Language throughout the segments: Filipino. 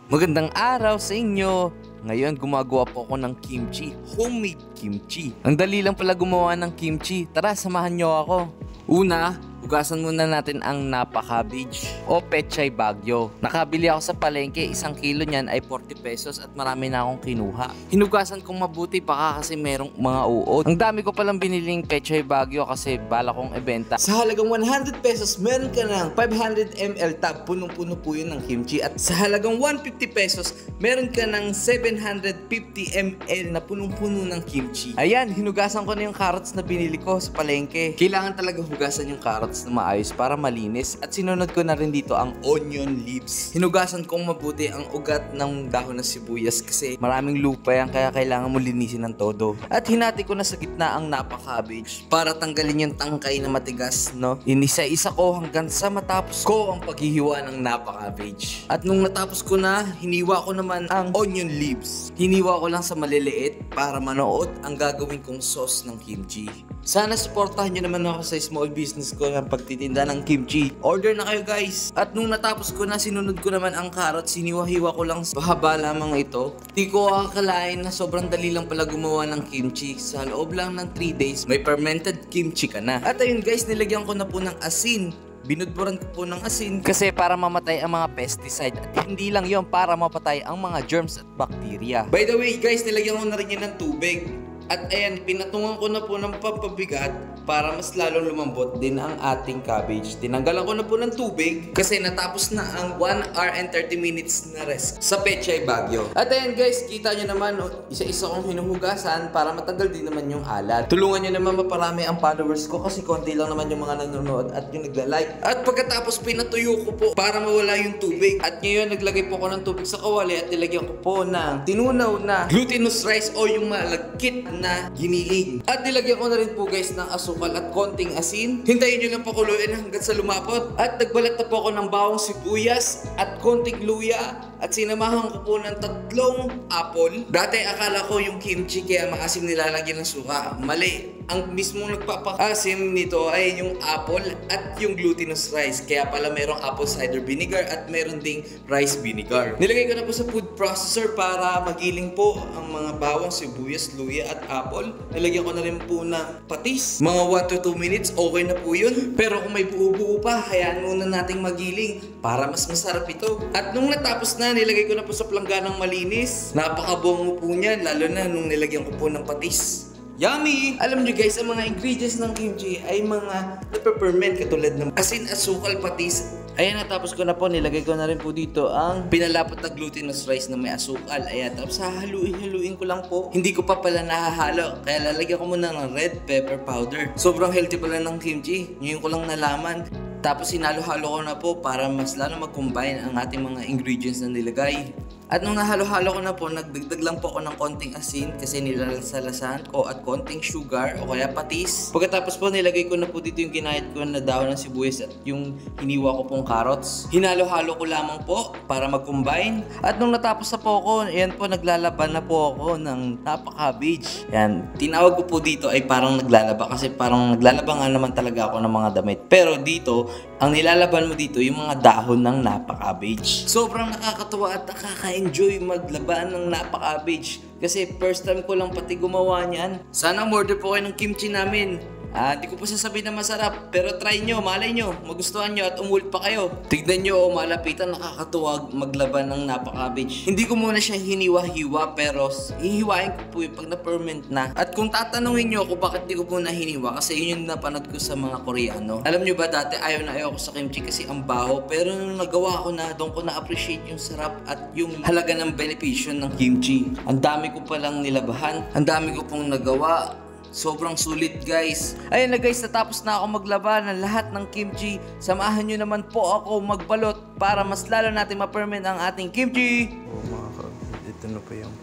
Magandang araw sa inyo! Ngayon gumagawa po ako ng kimchi, homemade kimchi. Ang dali lang pala gumawa ng kimchi, tara samahan nyo ako. Una, hugasan muna natin ang napa cabbage o pechay bagyo. Nakabili ako sa palengke, 1 kilo niyan ay 40 pesos at marami na akong kinuha. Hinugasan kong mabuti baka kasi merong mga uod. Ang dami ko palang biniling pechay bagyo kasi bala kong ibenta. Sa halagang 100 pesos, meron ka ng 500 ml tub. Punong-puno po yun ng kimchi. At sa halagang 150 pesos, meron ka ng 750 ml na punong-puno ng kimchi. Ayan, hinugasan ko na yung carrots na binili ko sa palengke. Kailangan talaga hugasan yung carrots na maayos para malinis at sinunod ko na rin dito ang onion leaves. Hinugasan kong mabuti ang ugat ng dahon ng sibuyas kasi maraming lupa yan kaya kailangan mo linisin ng todo. At hinati ko na sa gitna ang napa cabbage para tanggalin yung tangkay na matigas, no? Inisa-isa ko hanggang sa matapos ko ang paghihiwa ng napa cabbage. At nung natapos ko na, hiniwa ko naman ang onion leaves. Hiniwa ko lang sa maliliit para manood ang gagawin kong sauce ng kimchi. Sana supportahan nyo naman ako sa small business ko ng pagtitinda ng kimchi. Order na kayo guys! At nung natapos ko na, sinunod ko naman ang carrots. Hiniwa-hiwa ko lang sa haba lamang ito. Di ko akalain na sobrang dali lang pala gumawa ng kimchi. Sa loob lang ng 3 days, may fermented kimchi ka na. At ayun guys, nilagyan ko na po ng asin. Binudburan ko po ng asin kasi para mamatay ang mga pesticide at hindi lang yon para mapatay ang mga germs at bacteria. By the way guys, nilagyan ko na rin yan ng tubig. At ayan, pinatungan ko na po ng pampabigat para mas lalong lumambot din ang ating cabbage. Tinanggalan ko na po ng tubig kasi natapos na ang 1 hour and 30 minutes na rest sa pechay bagyo. At ayan guys, kita nyo naman, isa-isa kong hinuhugasan para matanggal din naman yung alat. Tulungan nyo naman maparami ang followers ko kasi konti lang naman yung mga nanonood at yung nagla-like. At pagkatapos pinatuyo ko po para mawala yung tubig. At ngayon naglagay po ako ng tubig sa kawali at nilagyan ko po ng tinunaw na glutinous rice o yung malagkit na giniling. At nilagyan ko na rin po guys ng asukal at konting asin. Hintayin nyo lang pakuluin hanggang sa lumapot. At nagbalat na po ako ng bawang sibuyas at konting luya. At sinamahan ko po ng 3 apple. Dati akala ko yung kimchi kaya maasim nilalagyan ng suka. Mali. Ang mismong nagpapakasim nito ay yung apple at yung glutinous rice. Kaya pala merong apple cider vinegar at meron ding rice vinegar. Nilagay ko na po sa food processor para magiling po ang mga bawang, sibuyas, luya at apple. Nilagyan ko na rin po ng patis. Mga 1 to 2 minutes, okay na po yun. Pero kung may buo-buo pa, hayaan muna nating magiling para mas masarap ito. At nung natapos na, nilagay ko na po sa plangganang malinis. Napakabongo po niyan, lalo na nung nilagyan ko po ng patis. Yummy! Alam nyo guys, ang mga ingredients ng kimchi ay mga na-peppermint katulad ng asin, asukal, patis. Ayan, natapos ko na po, nilagay ko na rin po dito ang pinalapot na glutinous rice na may asukal. Ayan, tapos hahaluin ko lang po. Hindi ko pa pala nahahalo, kaya lalagyan ko muna ng red pepper powder. Sobrang healthy pala ng kimchi, ngayon ko lang nalaman. Tapos sinalo-halo ko na po para mas lalo mag-combine ang ating mga ingredients na nilagay. At nung nahalo-halo ko na po, nagdagdag lang po ako ng konting asin kasi nilasalasahan ko at konting sugar o kaya patis. Pagkatapos po, nilagay ko na po dito yung ginayat ko na dahon ng sibuyas at yung hiniwa ko pong carrots. Hinalo-halo ko lamang po para mag-combine. At nung natapos na po ako, ayan po, naglalaban na po ako ng napa cabbage. Yan, tinawag ko po dito ay parang naglalaba kasi parang naglalaba nga naman talaga ako ng mga damit. Pero dito, ang nilalaban mo dito yung mga dahon ng napa cabbage. Sobrang nakakatuwa at nakaka-enjoy maglaban ng napa cabbage kasi first time ko lang pati gumawa niyan. Sana order po kayo ng kimchi namin. Di ko po sasabihin na masarap, pero try nyo, malay nyo, magustuhan nyo at umulit pa kayo. Tignan nyo o malapitan, nakakatuwag maglaban ng napa cabbage. Hindi ko muna siya hiniwa-hiwa, pero hihiwain ko po yung pag na-ferment na. At kung tatanungin nyo ako bakit di ko po hiniwa, kasi yun yung napanood ko sa mga Koreano. Alam nyo ba dati ayaw na ayaw ko sa kimchi kasi ang baho, pero nung nagawa ko na, doon ko na-appreciate yung sarap at yung halaga ng benepisyo ng kimchi. Ang dami ko palang nilabahan, ang dami ko pong nagawa. Sobrang sulit guys. Ayun na guys, natapos na ako maglaba ng lahat ng kimchi. Samahan nyo naman po ako magbalot para mas lalo natin ma-ferment ang ating kimchi. Mga ka, ito na po yung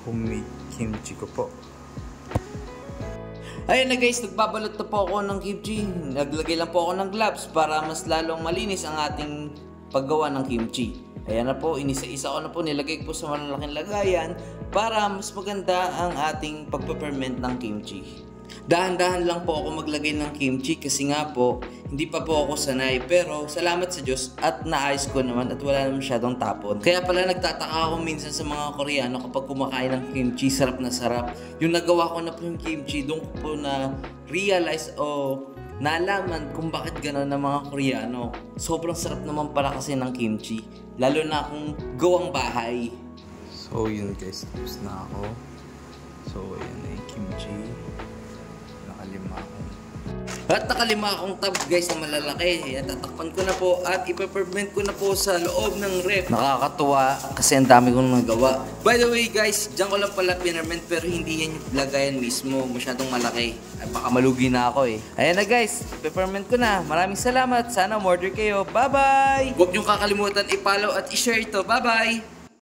homemade kimchi ko po. Ayun na guys, nagbabalot na po ako ng kimchi. Naglagay lang po ako ng gloves para mas lalong malinis ang ating paggawa ng kimchi. Ayan na po, inisa-isa ko na po, nilagay ko sa malalaking lagayan para mas maganda ang ating pagpe-ferment ng kimchi. Dahan-dahan lang po ako maglagay ng kimchi kasi nga po, hindi pa po ako sanay. Pero salamat sa Diyos at naayos ko naman at wala naman masyadong tapon. Kaya pala nagtataka ako minsan sa mga Koreano kapag kumakain ng kimchi, sarap na sarap. Yung nagawa ko na po yung kimchi, doon ko po na realize o nalaman kung bakit gano'n ng mga Koreano. Sobrang sarap naman pala kasi ng kimchi, lalo na kung gawang bahay. So yun guys, tapos na ako. So ayan na yung kimchi. Nakalima akong tab guys na malalaki. Yan, tatakpan ko na po at ipe-ferment ko na po sa loob ng ref. Nakakatuwa kasi ang dami kong nagawa. By the way guys, dyan ko lang pala pinerment pero hindi yan yung lagayan mismo. Masyadong malaki. Ay, baka malugi na ako eh. Ayan na guys, ipe-ferment ko na. Maraming salamat. Sana umorder kayo. Bye bye! Huwag niyong kakalimutan i-follow at i-share ito. Bye bye!